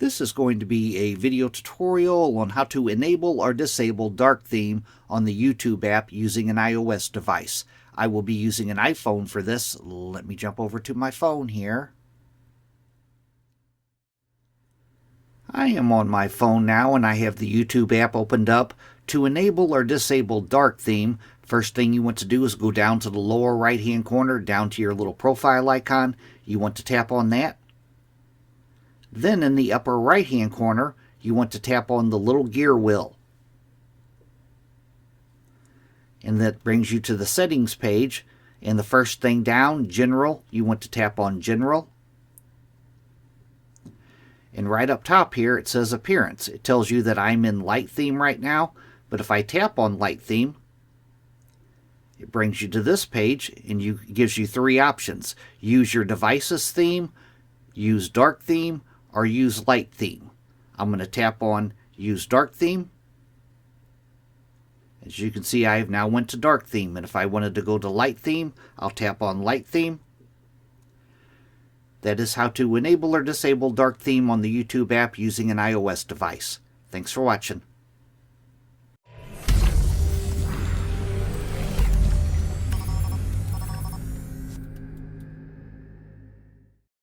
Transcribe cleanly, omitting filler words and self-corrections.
This is going to be a video tutorial on how to enable or disable dark theme on the YouTube app using an iOS device. I will be using an iPhone for this. Let me jump over to my phone here. I am on my phone now and I have the YouTube app opened up. To enable or disable dark theme, first thing you want to do is go down to the lower right hand corner, down to your little profile icon. You want to tap on that. Then in the upper right hand corner, you want to tap on the little gear wheel. And that brings you to the settings page. And the first thing down, General, you want to tap on General. And right up top here, it says Appearance. It tells you that I'm in light theme right now. But if I tap on light theme, it brings you to this page and gives you three options. Use your device's theme, use dark theme, or use light theme. I'm going to tap on Use Dark Theme. As you can see, I have now went to dark theme, and if I wanted to go to light theme, I'll tap on light theme. That is how to enable or disable dark theme on the YouTube app using an iOS device. Thanks for watching.